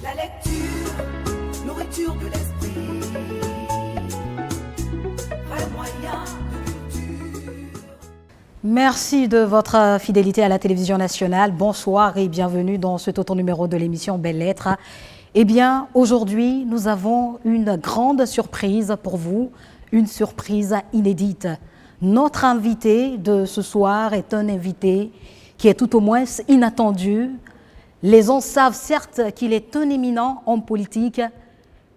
La lecture, nourriture de l'esprit, vrai moyen de culture. Merci de votre fidélité à la télévision nationale. Bonsoir et bienvenue dans ce autre numéro de l'émission Belles Lettres. Eh bien, aujourd'hui, nous avons une grande surprise pour vous, une surprise inédite. Notre invité de ce soir est un invité qui est tout au moins inattendu. Les gens savent certes qu'il est un éminent homme politique,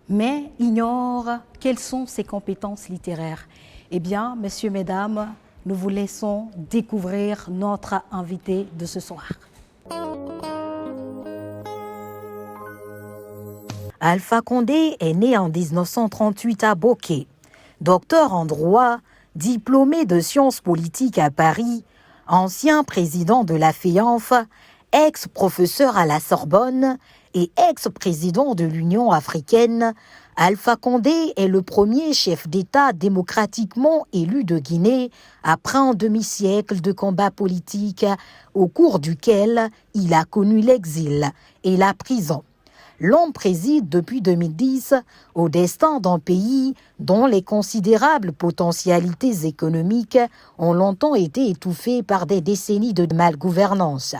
mais ignorent quelles sont ses compétences littéraires. Eh bien, messieurs, mesdames, nous vous laissons découvrir notre invité de ce soir. Alpha Condé est né en 1938 à Bokeh. Docteur en droit, diplômé de sciences politiques à Paris, ancien président de la FEANF, ex-professeur à la Sorbonne et ex-président de l'Union africaine, Alpha Condé est le premier chef d'État démocratiquement élu de Guinée après un demi-siècle de combats politiques au cours duquel il a connu l'exil et la prison. L'homme préside depuis 2010 au destin d'un pays dont les considérables potentialités économiques ont longtemps été étouffées par des décennies de malgouvernance.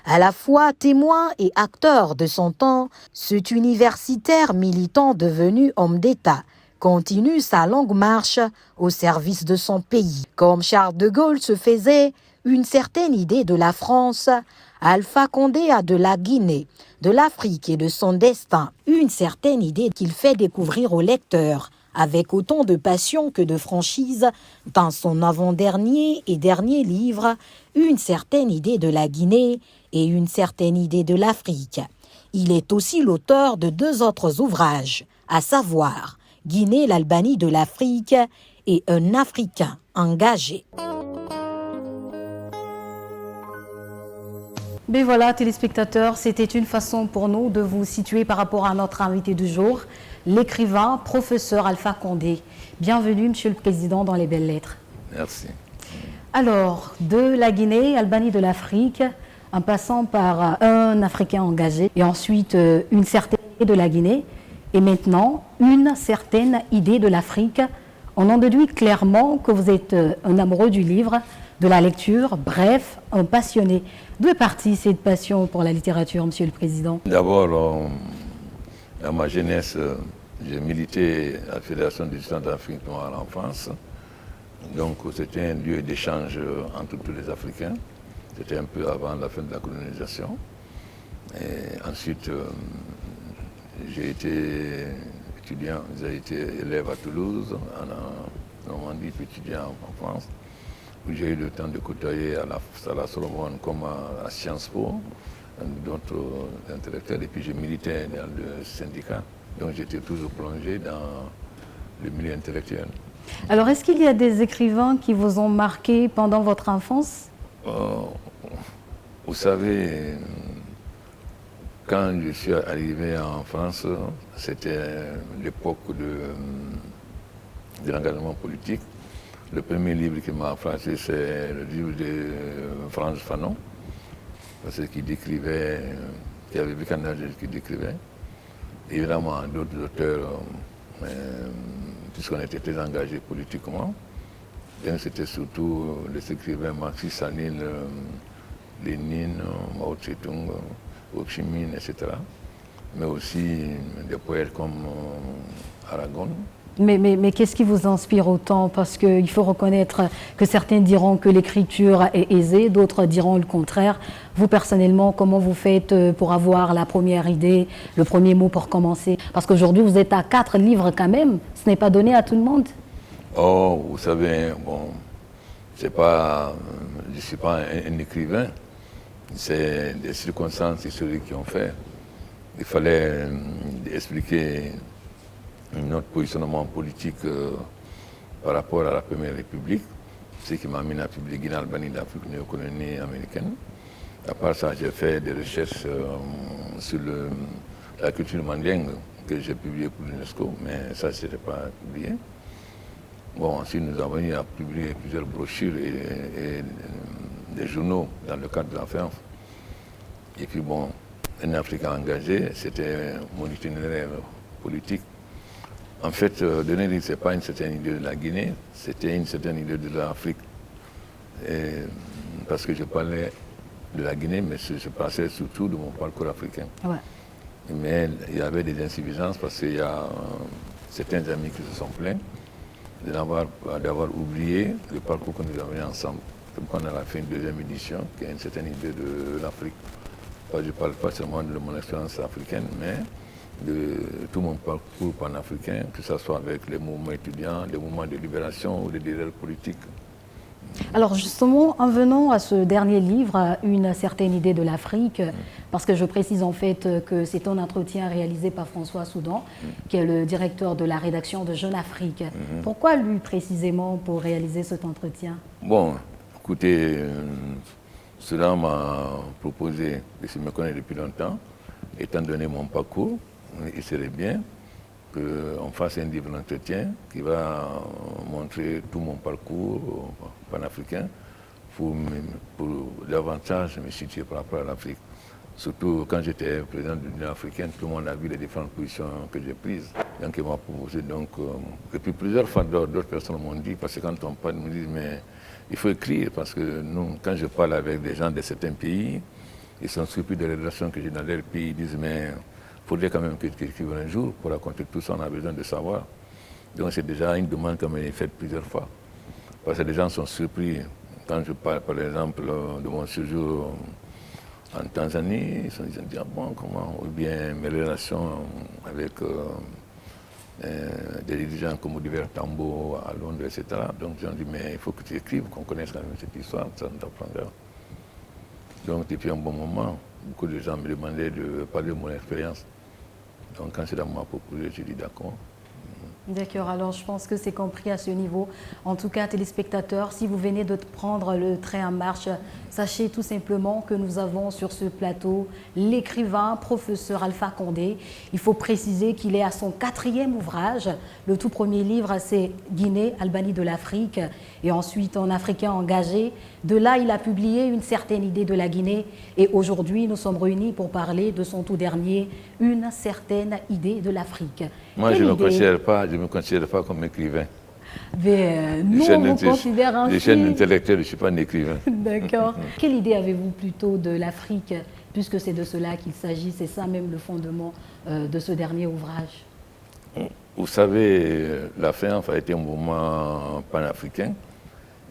À la fois témoin et acteur de son temps, cet universitaire militant devenu homme d'État continue sa longue marche au service de son pays. Comme Charles de Gaulle se faisait une certaine idée de la France, Alpha Condé a de la Guinée, de l'Afrique et de son destin une certaine idée qu'il fait découvrir aux lecteurs avec autant de passion que de franchise dans son avant-dernier et dernier livre, une certaine idée de la Guinée et une certaine idée de l'Afrique. Il est aussi l'auteur de 2 autres ouvrages, à savoir Guinée, l'Albanie de l'Afrique et Un Africain engagé. Mais voilà, téléspectateurs, c'était une façon pour nous de vous situer par rapport à notre invité du jour, l'écrivain, professeur Alpha Condé. Bienvenue, Monsieur le Président, dans les Belles Lettres. Merci. Alors, de la Guinée, Albanie de l'Afrique, en passant par Un Africain engagé, et ensuite une certaine idée de la Guinée, et maintenant une certaine idée de l'Afrique, on en déduit clairement que vous êtes un amoureux du livre, de la lecture, bref, un passionné. D'où est partie cette passion pour la littérature, Monsieur le Président? D'abord, dans ma jeunesse, j'ai milité à la Fédération des étudiants d'Afrique noire en France. Donc c'était un lieu d'échange entre tous les Africains. C'était un peu avant la fin de la colonisation. Et ensuite, j'ai été étudiant, j'ai été élève à Toulouse, en Normandie, puis étudiant en France, où j'ai eu le temps de côtoyer à la Sorbonne comme à Sciences Po, d'autres intellectuels, et puis j'ai milité dans le syndicat. Donc j'étais toujours plongé dans le milieu intellectuel. Alors, est-ce qu'il y a des écrivains qui vous ont marqué pendant votre enfance? Vous savez, quand je suis arrivé en France, c'était l'époque de l'engagement politique. Le premier livre qui m'a frappé, c'est le livre de Frantz Fanon, parce qu'il décrivait, qui avait vécu en Algérie, qui décrivait. Évidemment, d'autres auteurs, puisqu'on était très engagés politiquement. Donc c'était surtout les écrivains marxistes, Staline, Lénine, Mao Tse-tung, Ho Chi Minh, etc. Mais aussi des poètes comme Aragon. Mais qu'est-ce qui vous inspire autant? Parce qu'il faut reconnaître que certains diront que l'écriture est aisée, d'autres diront le contraire. Vous, personnellement, comment vous faites pour avoir la première idée, le premier mot pour commencer? Parce qu'aujourd'hui, vous êtes à 4 livres quand même. Ce n'est pas donné à tout le monde. Oh, vous savez, bon, je ne suis pas un écrivain. C'est des circonstances historiques qui ont fait. Il fallait expliquer notre positionnement politique par rapport à la Première République, ce qui m'a amené à publier Guinée, Albanie, l'Afrique néocolonie américaine. À part ça, j'ai fait des recherches sur la culture mandingue que j'ai publié pour l'UNESCO, mais ça, ce n'était pas publié. Bon, ensuite, nous avons eu à publier plusieurs brochures et des journaux dans le cadre de la FEANF. Et puis bon, un Africain engagé, c'était mon itinéraire politique. En fait, Denis, ce n'est pas une certaine idée de la Guinée, c'était une certaine idée de l'Afrique. Parce que je parlais de la Guinée, mais je parlais surtout de mon parcours africain. Ouais. Mais il y avait des insuffisances parce qu'il y a certains amis qui se sont plaints d'avoir oublié le parcours que nous avons eu ensemble. Donc on a fait une deuxième édition qui a une certaine idée de l'Afrique. Je ne parle pas seulement de mon expérience africaine, mais de tout mon parcours panafricain, que ce soit avec les mouvements étudiants, les mouvements de libération ou les délais politiques. Alors justement, en venant à ce dernier livre, Une certaine idée de l'Afrique, parce que je précise en fait que c'est un entretien réalisé par François Soudan, qui est le directeur de la rédaction de Jeune Afrique. Pourquoi lui précisément pour réaliser cet entretien? Bon, écoutez, cela m'a proposé, et je me connais depuis longtemps, étant donné mon parcours, il serait bien qu'on fasse un livre d'entretien qui va montrer tout mon parcours panafricain pour davantage me situer par rapport à l'Afrique. Surtout quand j'étais président de l'Union africaine, tout le monde a vu les différentes positions que j'ai prises. Donc il m'a proposé, et puis plusieurs fois d'autres personnes m'ont dit, parce que quand on parle, ils me disent, mais il faut écrire, parce que nous, quand je parle avec des gens de certains pays, ils sont surpris des relations que j'ai dans leur pays, ils disent, mais il faudrait quand même que tu écrives un jour pour raconter tout ça, on a besoin de savoir. Donc c'est déjà une demande qu'on m'a faite plusieurs fois. Parce que les gens sont surpris. Quand je parle par exemple de mon séjour en Tanzanie, ils se disent, ah bon, comment? Ou bien mes relations avec des dirigeants comme Oliver Tambo à Londres, etc. Donc ils ont dit, mais il faut que tu écrives, qu'on connaisse quand même cette histoire, ça nous apprendra. Donc depuis un bon moment, beaucoup de gens me demandaient de parler de mon expérience. Donc quand c'est là m'a proposé, j'ai dit d'accord. D'accord, alors je pense que c'est compris à ce niveau. En tout cas, téléspectateurs, si vous venez de prendre le train en marche, sachez tout simplement que nous avons sur ce plateau l'écrivain, professeur Alpha Condé. Il faut préciser qu'il est à son 4e ouvrage. Le tout premier livre, c'est Guinée, Albanie de l'Afrique, et ensuite En Africain engagé. De là, il a publié Une certaine idée de la Guinée. Et aujourd'hui, nous sommes réunis pour parler de son tout dernier, Une certaine idée de l'Afrique. Moi, je ne me considère pas comme écrivain. Mais nous, on vous considère ainsi. Les chaînes intellectuelles, je ne suis pas un écrivain. D'accord. Quelle idée avez-vous plutôt de l'Afrique, puisque c'est de cela qu'il s'agit, c'est ça même le fondement de ce dernier ouvrage? Vous savez, la FEANF a été un mouvement panafricain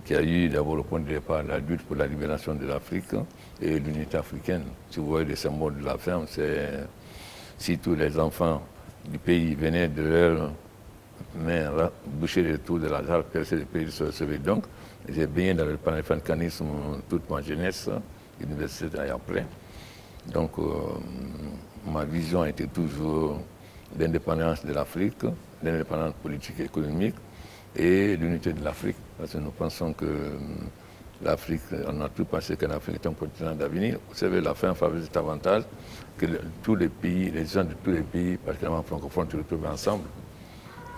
qui a eu d'abord le point de départ la lutte pour la libération de l'Afrique et l'unité africaine. Si vous voyez les symboles de la FEANF, c'est si tous les enfants du pays venaient de leur main boucher les trous de la jarre, percer le pays se recevaient. Donc, j'ai baigné dans le panafricanisme toute ma jeunesse, l'université et après. Donc, ma vision était toujours l'indépendance de l'Afrique, l'indépendance politique et économique et l'unité de l'Afrique. Parce que nous pensons que l'Afrique, on a tout pensé que l'Afrique est un continent d'avenir. Vous savez, la fin favorise cet avantage que tous les pays, les gens de tous les pays, particulièrement francophones, se retrouvent ensemble.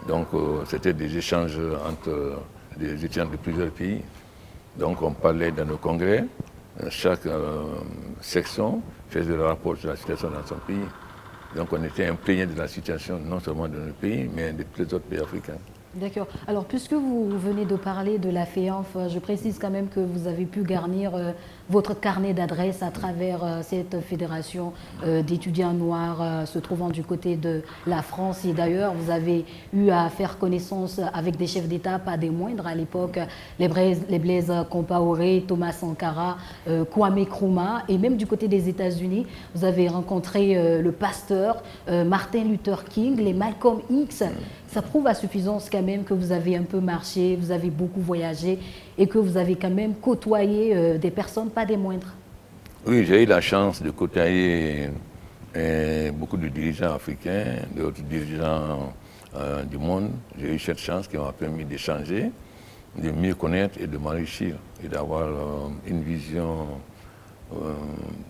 Donc, c'était des échanges entre des étudiants de plusieurs pays. Donc, on parlait dans nos congrès. Chaque section faisait le rapport sur la situation dans son pays. Donc, on était imprégné de la situation non seulement de notre pays, mais de tous les autres pays africains. D'accord. Alors, puisque vous venez de parler de la FEANF, je précise quand même que vous avez pu garnir votre carnet d'adresses à travers cette fédération d'étudiants noirs se trouvant du côté de la France. Et d'ailleurs, vous avez eu à faire connaissance avec des chefs d'État, pas des moindres à l'époque, les Blaise Compaoré, Thomas Sankara, Kwame Nkrumah. Et même du côté des États-Unis, vous avez rencontré le pasteur Martin Luther King, les Malcolm X. Ça prouve à suffisance quand même que vous avez un peu marché, vous avez beaucoup voyagé et que vous avez quand même côtoyé des personnes, pas des moindres. Oui, j'ai eu la chance de côtoyer beaucoup de dirigeants africains, d'autres dirigeants du monde. J'ai eu cette chance qui m'a permis d'échanger, de mieux connaître et de m'enrichir et d'avoir une vision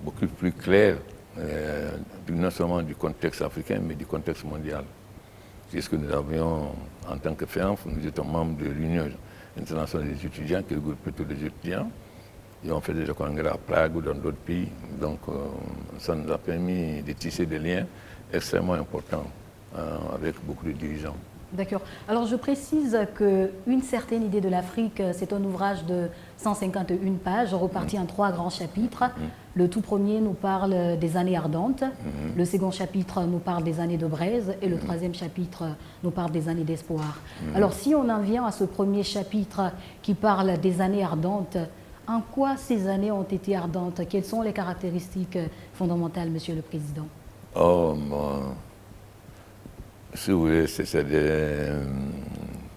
beaucoup plus claire, non seulement du contexte africain, mais du contexte mondial. Puisque nous avions, en tant que FEANF, nous étions membres de l'Union internationale des étudiants, qui regroupe tous les étudiants. Ils ont fait des congrès à Prague ou dans d'autres pays. Donc, ça nous a permis de tisser des liens extrêmement importants avec beaucoup de dirigeants. D'accord. Alors je précise qu'Une certaine idée de l'Afrique, c'est un ouvrage de 151 pages, reparti en 3 grands chapitres. Le tout premier nous parle des années ardentes, le second chapitre nous parle des années de braise et le troisième chapitre nous parle des années d'espoir. Alors si on en vient à ce premier chapitre qui parle des années ardentes, en quoi ces années ont été ardentes? Quelles sont les caractéristiques fondamentales, Monsieur le Président? Oh, si vous voulez,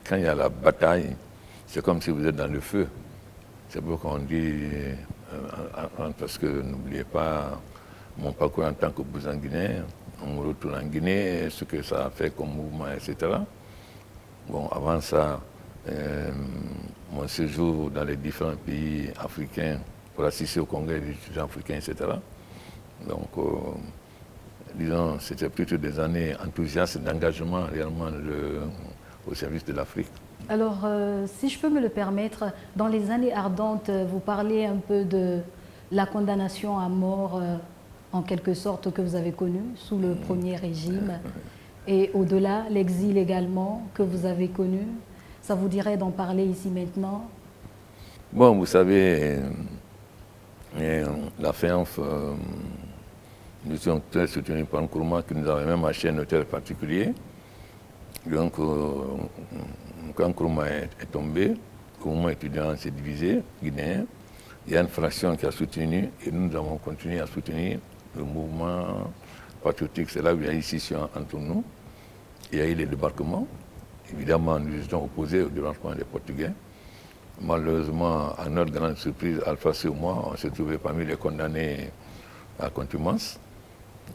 quand il y a la bataille, c'est comme si vous êtes dans le feu. C'est pourquoi on dit, parce que n'oubliez pas mon parcours en tant que Bousan-Guinéen, on me retourne en Guinée, ce que ça a fait comme mouvement, etc. Bon, avant ça, mon séjour dans les différents pays africains pour assister au congrès des étudiants africains, etc. Donc, disons, c'était plutôt des années enthousiastes d'engagement réellement au service de l'Afrique. Alors, si je peux me le permettre, dans les années ardentes, vous parlez un peu de la condamnation à mort, en quelque sorte, que vous avez connue sous le premier régime, et au-delà, l'exil également que vous avez connu. Ça vous dirait d'en parler ici maintenant? Bon, vous savez, la FEANF, nous sommes très soutenus par Nkrumah qui nous avait même acheté un hôtel particulier. Donc, quand Nkrumah est tombé, le mouvement étudiant s'est divisé, guinéen. Il y a une fraction qui a soutenu et nous avons continué à soutenir le mouvement patriotique. C'est là où il y a eu scission entre nous. Il y a eu les débarquements. Évidemment, nous étions opposés au débarquement des Portugais. Malheureusement, à notre grande surprise, Alpha et moi, on s'est trouvés parmi les condamnés à contumace.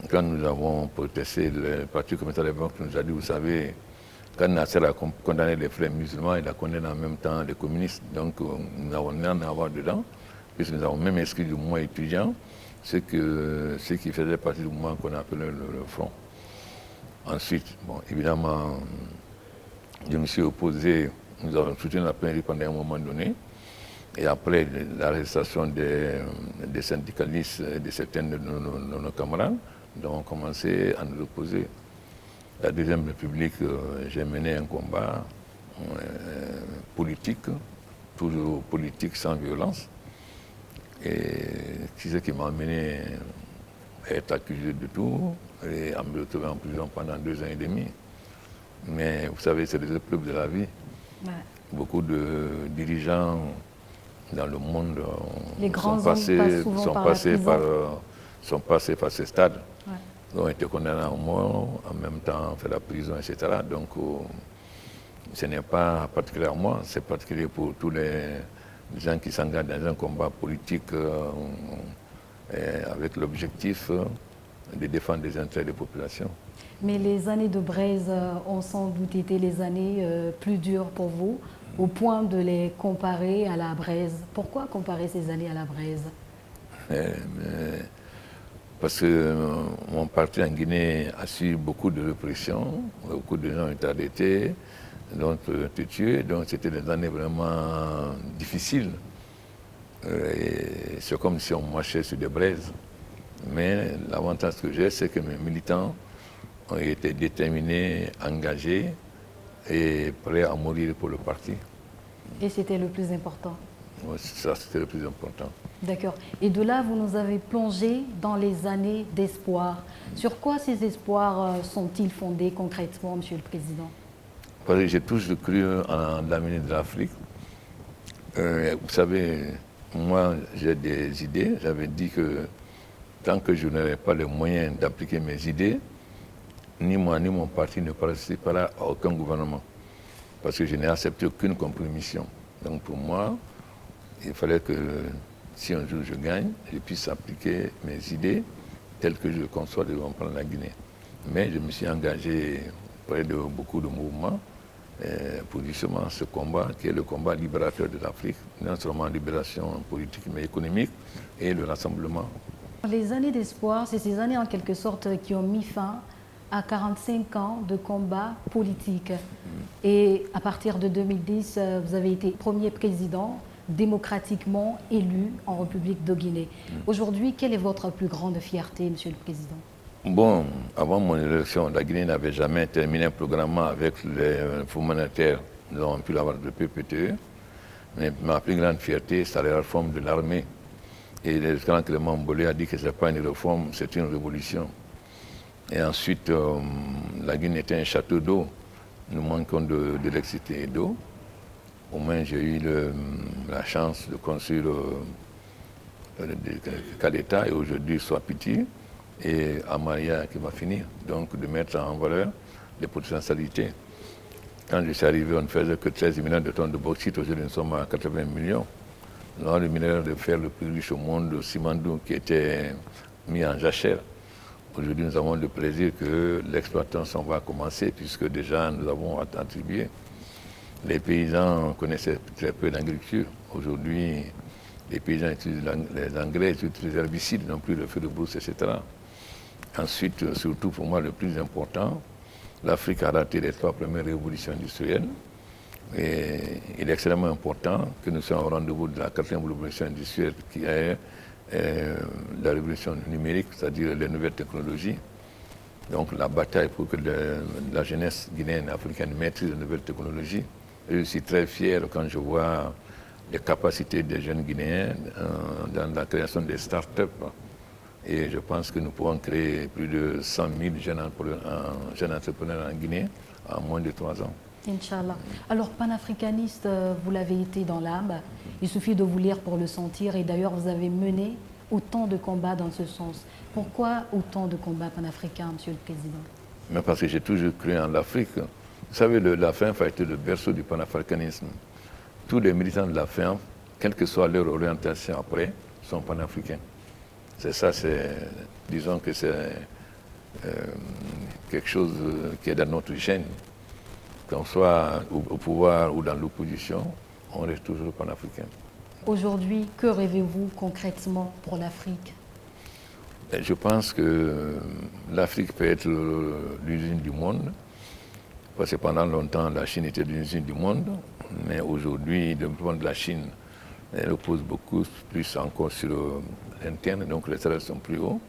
Quand nous avons protesté, le Parti communiste nous a dit, vous savez, quand Nasser a condamné les frères musulmans, il a condamné en même temps les communistes. Donc nous n'avons rien à voir dedans, puisque nous avons même inscrit le mouvement étudiant, ce qui faisait partie du mouvement qu'on appelait le Front. Ensuite, bon, évidemment, je me suis opposé, nous avons soutenu la PNJ pendant un moment donné, et après l'arrestation des syndicalistes et de certains de nos camarades, nous avons commencé à nous opposer. La Deuxième République, j'ai mené un combat politique, toujours politique sans violence, et qui m'a amené à être accusé de tout et à me retrouver en prison pendant 2 ans et demi. Mais vous savez, c'est les épreuves de la vie. Ouais. Beaucoup de dirigeants dans le monde sont passés par ces stades. Ouais. Ils ont été condamnés à mort, en même temps fait la prison, etc. Donc ce n'est pas particulier à moi, c'est particulier pour tous les gens qui s'engagent dans un combat politique avec l'objectif de défendre les intérêts des populations. Mais les années de braise ont sans doute été les années plus dures pour vous, au point de les comparer à la braise. Pourquoi comparer ces années à la braise? Parce que mon parti en Guinée a subi beaucoup de répression, beaucoup de gens ont été arrêtés, d'autres été tués, donc c'était des années vraiment difficiles. C'est comme si on marchait sur des braises. Mais l'avantage que j'ai, c'est que mes militants ont été déterminés, engagés et prêts à mourir pour le parti. Et c'était le plus important? Oui, ça c'était le plus important. D'accord. Et de là, vous nous avez plongé dans les années d'espoir. Sur quoi ces espoirs sont-ils fondés concrètement, Monsieur le Président? Parce que j'ai toujours cru en l'avenir de l'Afrique. Vous savez, moi j'ai des idées. J'avais dit que tant que je n'aurais pas les moyens d'appliquer mes idées, ni moi ni mon parti ne participera à aucun gouvernement. Parce que je n'ai accepté aucune compromission. Donc pour moi, il fallait que si un jour je gagne, je puisse appliquer mes idées telles que je conçois de prendre la Guinée. Mais je me suis engagé auprès de beaucoup de mouvements pour justement ce combat qui est le combat libérateur de l'Afrique, non seulement libération politique mais économique et le rassemblement. Les années d'espoir, c'est ces années en quelque sorte qui ont mis fin à 45 ans de combat politique. Et à partir de 2010, vous avez été premier président démocratiquement élu en République de Guinée. Aujourd'hui, quelle est votre plus grande fierté, Monsieur le Président? Bon, avant mon élection, la Guinée n'avait jamais terminé un programme avec les fonds monétaires. Nous avons pu l'avoir de PPTE. Mais ma plus grande fierté, c'est la réforme de l'armée. Et le grand Clément Mbolé a dit que ce n'est pas une réforme, c'est une révolution. Et ensuite, la Guinée était un château d'eau. Nous manquons d'électricité et d'eau. Au moins, j'ai eu la chance de construire Kaleta et aujourd'hui Swapiti et Amaria qui va finir. Donc, de mettre en valeur les potentialités. Quand je suis arrivé, on ne faisait que 13 millions de tonnes de bauxite. Aujourd'hui, nous sommes à 80 millions. Nous avons le minéral de fer le plus riche au monde, le Simandou, qui était mis en jachère. Aujourd'hui, nous avons le plaisir que l'exploitation va commencer, puisque déjà nous avons attribué. Les paysans connaissaient très peu l'agriculture. Aujourd'hui, les paysans utilisent les engrais, ils utilisent les herbicides, non plus le feu de brousse, etc. Ensuite, surtout pour moi, le plus important, l'Afrique a raté les 3 premières révolutions industrielles. Et il est extrêmement important que nous soyons au rendez-vous de la 4e révolution industrielle qui est la révolution numérique, c'est-à-dire les nouvelles technologies. Donc la bataille pour que la jeunesse guinéenne et africaine maîtrise les nouvelles technologies. Et je suis très fier quand je vois les capacités des jeunes Guinéens dans la création des start-up. Et je pense que nous pourrons créer plus de 100 000 jeunes entrepreneurs en Guinée en moins de 3 ans. Inch'Allah. Alors, panafricaniste, vous l'avez été dans l'âme. Il suffit de vous lire pour le sentir. Et d'ailleurs, vous avez mené autant de combats dans ce sens. Pourquoi autant de combats panafricains, Monsieur le Président? Mais parce que j'ai toujours cru en l'Afrique. Vous savez, la FINF a été le berceau du panafricanisme. Tous les militants de la FINF, quelle que soit leur orientation après, sont panafricains. C'est ça, disons que c'est quelque chose qui est dans notre gène. Qu'on soit au pouvoir ou dans l'opposition, on reste toujours panafricain. Aujourd'hui, que rêvez-vous concrètement pour l'Afrique? Je pense que l'Afrique peut être l'usine du monde. Parce que pendant longtemps, la Chine était l'usine du monde. Mais aujourd'hui, le développement de la Chine repose beaucoup plus encore sur l'interne, donc les salaires sont plus hauts.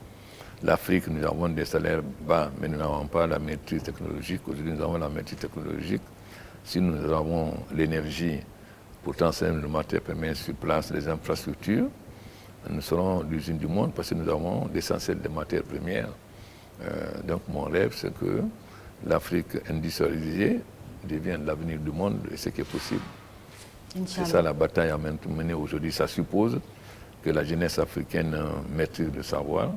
L'Afrique, nous avons des salaires bas, mais nous n'avons pas la maîtrise technologique. Aujourd'hui, nous avons la maîtrise technologique. Si nous avons l'énergie pour transformer le matériel premier sur place, les infrastructures, nous serons l'usine du monde parce que nous avons l'essentiel des matières premières. Donc mon rêve, c'est que l'Afrique industrialisée devienne l'avenir du monde et ce qui est possible. C'est ça la bataille à mener aujourd'hui. Ça suppose que la jeunesse africaine maîtrise le savoir,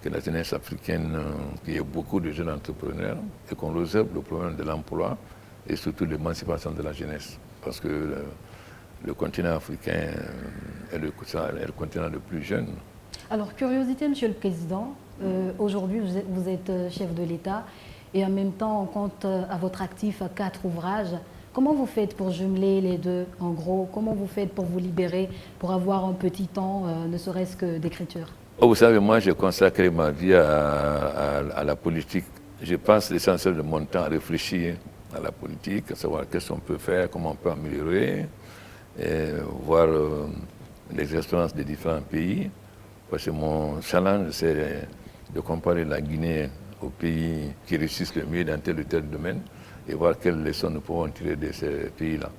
que la jeunesse africaine, qu'il y ait beaucoup de jeunes entrepreneurs et qu'on résolve le problème de l'emploi et surtout l'émancipation de la jeunesse. Parce que le continent africain est le continent le plus jeune. Alors, curiosité, Monsieur le Président, aujourd'hui vous êtes chef de l'État et en même temps on compte à votre actif 4 ouvrages. Comment vous faites pour jumeler les deux, en gros? Comment vous faites pour vous libérer, pour avoir un petit temps, ne serait-ce que d'écriture? Oh, vous savez, moi, j'ai consacré ma vie à la politique. Je passe l'essentiel de mon temps à réfléchir à la politique, à savoir qu'est-ce qu'on peut faire, comment on peut améliorer, et voir les expériences des différents pays. Parce que mon challenge, c'est de comparer la Guinée aux pays qui réussissent le mieux dans tel ou tel domaine et voir quelles leçons nous pouvons tirer de ces pays-là.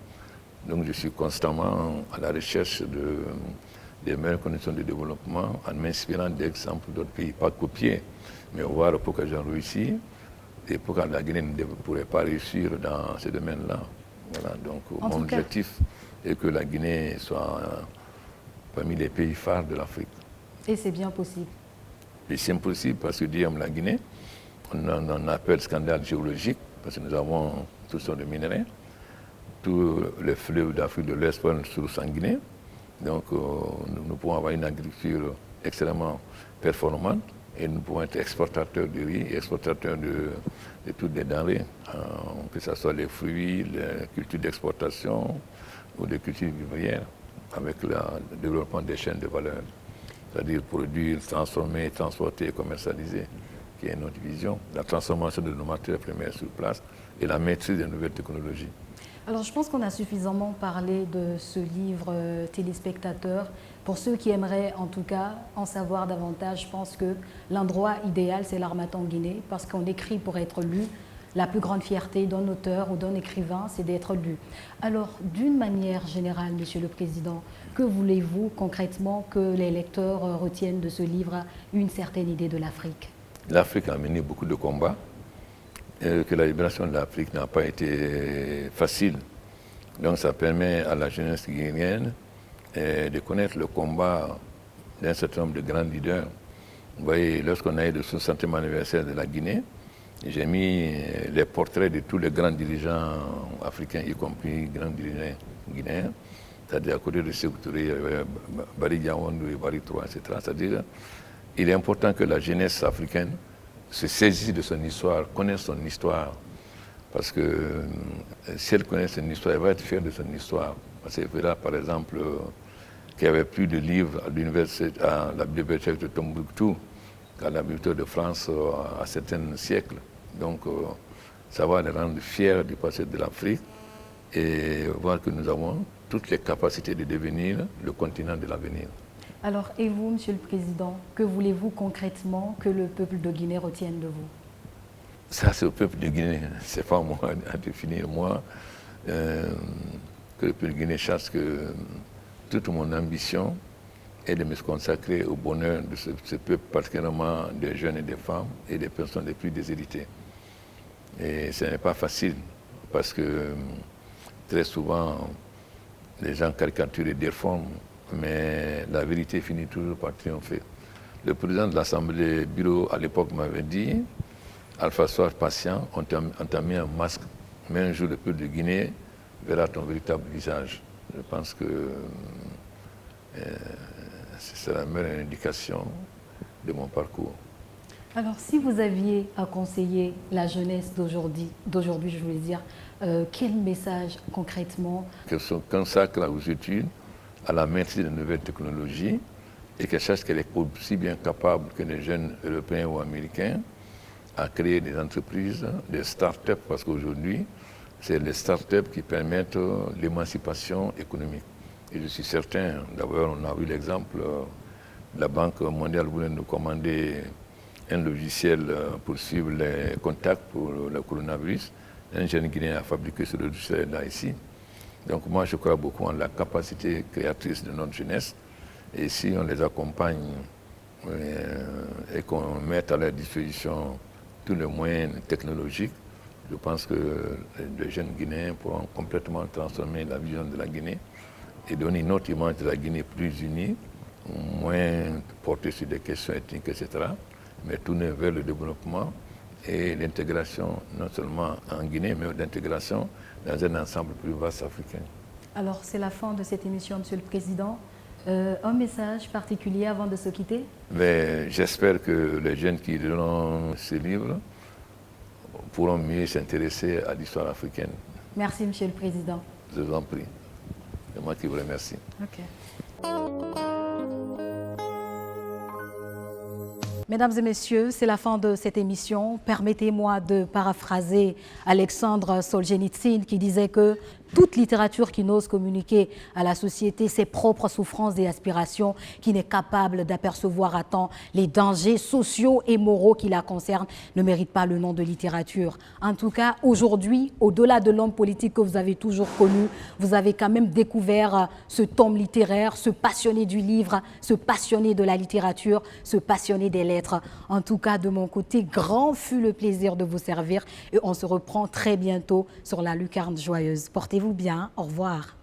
Donc je suis constamment à la recherche des meilleures conditions de développement en m'inspirant d'exemples d'autres pays, pas copier, mais voir pourquoi j'ai réussi et pourquoi la Guinée ne pourrait pas réussir dans ces domaines-là. Voilà, donc mon objectif est que la Guinée soit parmi les pays phares de l'Afrique. Et c'est bien possible. Et c'est impossible parce que, disons, la Guinée, on appelle scandale géologique parce que nous avons toutes sortes de minerais. Tous les fleuves d'Afrique de l'Est prennent source en Guinée. Donc, nous pouvons avoir une agriculture extrêmement performante et nous pouvons être exportateurs de riz et exportateurs de toutes les denrées, que ce soit les fruits, les cultures d'exportation ou les cultures vivrières, avec le développement des chaînes de valeur. C'est-à-dire produire, transformer, transporter et commercialiser, qui est notre vision. La transformation de nos matières premières sur place et la maîtrise des nouvelles technologies. Alors, je pense qu'on a suffisamment parlé de ce livre téléspectateur. Pour ceux qui aimeraient, en tout cas, en savoir davantage, je pense que l'endroit idéal, c'est l'Harmattan Guinée, parce qu'on écrit pour être lu. La plus grande fierté d'un auteur ou d'un écrivain, c'est d'être lu. Alors, d'une manière générale, Monsieur le Président, que voulez-vous concrètement que les lecteurs retiennent de ce livre une certaine idée de l'Afrique? L'Afrique a mené beaucoup de combats, que la libération de l'Afrique n'a pas été facile. Donc ça permet à la jeunesse guinéenne de connaître le combat d'un certain nombre de grands leaders. Vous voyez, lorsqu'on a eu le 60e anniversaire de la Guinée, j'ai mis les portraits de tous les grands dirigeants africains, y compris grands dirigeants guinéens, c'est-à-dire à côté de Sékou Touré, Bari Diawandou et Bari III, etc. C'est-à-dire il est important que la jeunesse africaine se saisisse de son histoire, connaisse son histoire. Parce que si elle connaît son histoire, elle va être fière de son histoire. Parce qu'elle verra, par exemple, qu'il n'y avait plus de livres à la bibliothèque de Tombouctou qu'à la bibliothèque de France à certains siècles. Donc, ça va les rendre fiers du passé de l'Afrique et voir que nous avons toutes les capacités de devenir le continent de l'avenir. Alors, et vous, Monsieur le Président, que voulez-vous concrètement que le peuple de Guinée retienne de vous? Ça, c'est le peuple de Guinée. Ce n'est pas moi à définir. Moi, que le peuple de Guinée sache que toute mon ambition est de me consacrer au bonheur de ce peuple, particulièrement des jeunes et des femmes et des personnes les plus déshéritées. Et ce n'est pas facile, parce que très souvent, les gens caricaturent et déforment, mais la vérité finit toujours par triompher. Le président de l'Assemblée bureau à l'époque m'avait dit, Alpha, sois patient, on t'a mis un masque, mais un jour le peuple de Guinée verra ton véritable visage. Je pense que c'est la meilleure indication de mon parcours. Alors, si vous aviez à conseiller la jeunesse d'aujourd'hui, je voulais dire, quel message concrètement? Qu'elle se consacre aux études, à la maîtrise des nouvelles technologies et qu'elle sache qu'elle est aussi bien capable que les jeunes européens ou américains à créer des entreprises, des start-up, parce qu'aujourd'hui, c'est les start-up qui permettent l'émancipation économique. Et je suis certain, d'abord, on a vu l'exemple, la Banque mondiale voulait nous commander un logiciel pour suivre les contacts pour le coronavirus. Un jeune Guinéen a fabriqué ce logiciel-là ici. Donc moi, je crois beaucoup en la capacité créatrice de notre jeunesse. Et si on les accompagne et qu'on met à leur disposition tous les moyens technologiques, je pense que les jeunes Guinéens pourront complètement transformer la vision de la Guinée et donner une autre image de la Guinée plus unie, moins portée sur des questions ethniques, etc., mais tournée vers le développement et l'intégration, non seulement en Guinée, mais l'intégration dans un ensemble plus vaste africain. Alors, c'est la fin de cette émission, Monsieur le Président. Un message particulier avant de se quitter? J'espère que les jeunes qui liront ce livre pourront mieux s'intéresser à l'histoire africaine. Merci, Monsieur le Président. Je vous en prie. C'est moi qui vous remercie. Okay. Mesdames et messieurs, c'est la fin de cette émission. Permettez-moi de paraphraser Alexandre Solzhenitsyn qui disait que toute littérature qui n'ose communiquer à la société ses propres souffrances et aspirations, qui n'est capable d'apercevoir à temps les dangers sociaux et moraux qui la concernent, ne mérite pas le nom de littérature. En tout cas, aujourd'hui, au-delà de l'homme politique que vous avez toujours connu, vous avez quand même découvert ce tome littéraire, ce passionné du livre, ce passionné de la littérature, ce passionné des lettres. En tout cas, de mon côté, grand fut le plaisir de vous servir et on se reprend très bientôt sur la Lucarne Joyeuse. Portez-vous bien, au revoir.